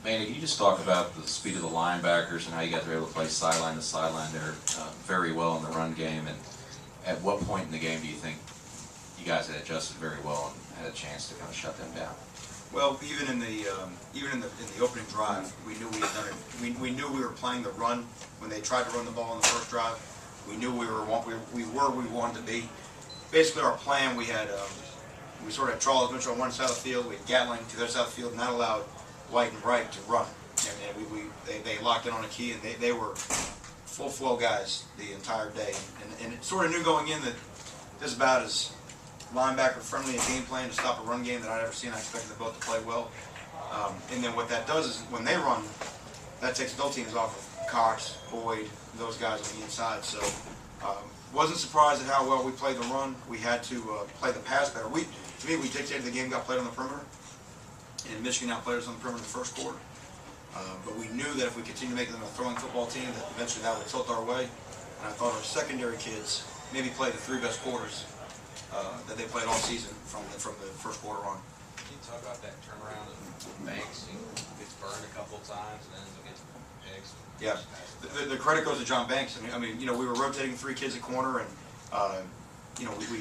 Manny, can you just talk about the speed of the linebackers and how you guys were able to play sideline to sideline there very well in the run game? And at what point in the game do you think you guys had adjusted very well and had a chance to kind of shut them down? Well, even in the opening drive, we knew we had done it. We knew we were playing the run when they tried to run the ball in the first drive. We knew we were where we wanted to be. Basically, our plan, we sort of had Charles Mitchell on one side of the field, we had Gatling to the other side of the field, and that allowed White and Wright to run. And they locked in on a key, and they were full flow guys the entire day. And it sort of knew going in that this is about as linebacker friendly a game plan to stop a run game that I'd ever seen. I expected them both to play well. And then what that does is when they run, that takes both teams off of Cox, Boyd, those guys on the inside. So wasn't surprised at how well we played the run. We had to play the pass better. To me, we dictated the game got played on the perimeter. And Michigan outplayed us on the perimeter in the first quarter. But we knew that if we continued to make them a throwing football team, that eventually that would tilt our way. And I thought our secondary kids maybe played the 3 best quarters that they played all season from the first quarter on. Can you talk about that turnaround of Banks? He gets burned a couple of times and then gets picks. Yeah, the credit goes to John Banks. I mean, we were rotating 3 kids at corner, and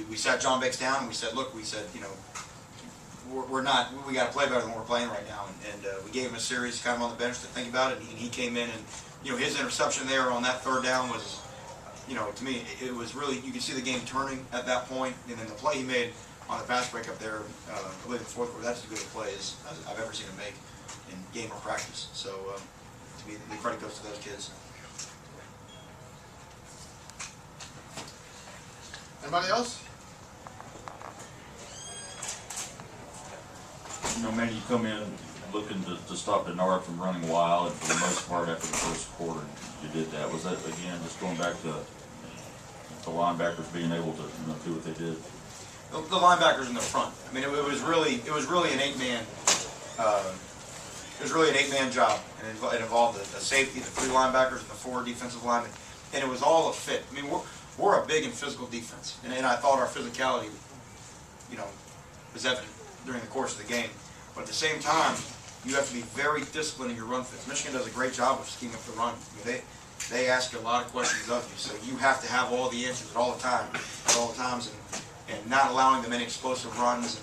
we sat John Banks down and we said, look, we got to play better than we're playing right now, and we gave him a series kind of on the bench to think about it, and he came in, and his interception there on that 3rd down was, to me, it was really, you could see the game turning at that point, and then the play he made on the pass break up there, I believe in the 4th quarter, that's as good a play as I've ever seen him make in game or practice. So to me, the credit goes to those kids. Anybody else? Manny, you come in looking to stop Denard from running wild, and for the most part after the first quarter you did that. Was that, again, just going back to the linebackers being able to do what they did? The linebackers in the front. I mean, it was really an 8-man. It was really an 8-man job, and it involved the safety, the 3 linebackers, and the 4 defensive linemen, and it was all a fit. I mean, we're a big and physical defense, and I thought our physicality, was evident during the course of the game. But at the same time, you have to be very disciplined in your run fits. Michigan does a great job of scheming up the run. I mean, they ask a lot of questions of you, so you have to have all the answers at all times, and not allowing them any explosive runs,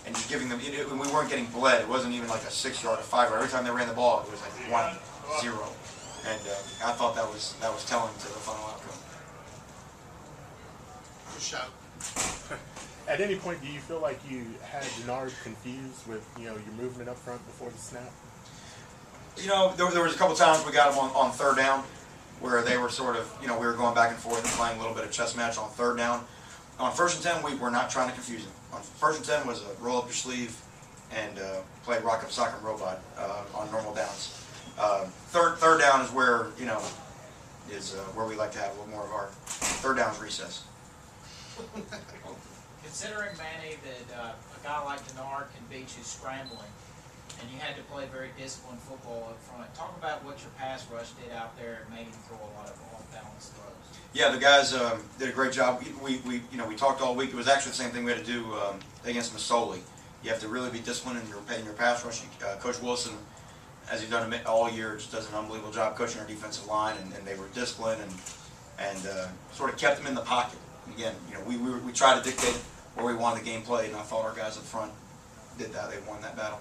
and just giving them. We weren't getting bled. It wasn't even like a 6-yard or 5-yard. Every time they ran the ball, it was like 1-0, and I thought that was telling to the final outcome. Good shot. At any point, do you feel like you had Denard confused with, your movement up front before the snap? There was a couple times we got them on 3rd down where they were sort of, we were going back and forth and playing a little bit of chess match on 3rd down. On 1st and 10, we were not trying to confuse them. On 1st and 10 was a roll up your sleeve and play rock up sock and robot on normal downs. Third down is where, where we like to have a little more of our 3rd downs recess. Considering, Manny, that a guy like Denard can beat you scrambling, and you had to play very disciplined football up front, talk about what your pass rush did out there and made him throw a lot of off-balance throws. Yeah, the guys did a great job. We talked all week. It was actually the same thing we had to do against Masoli. You have to really be disciplined in your pass rush. Coach Wilson, as he's done all year, just does an unbelievable job coaching our defensive line, and they were disciplined and sort of kept them in the pocket. Again, we tried to dictate where we wanted the game played, and I thought our guys up front did that. They won that battle.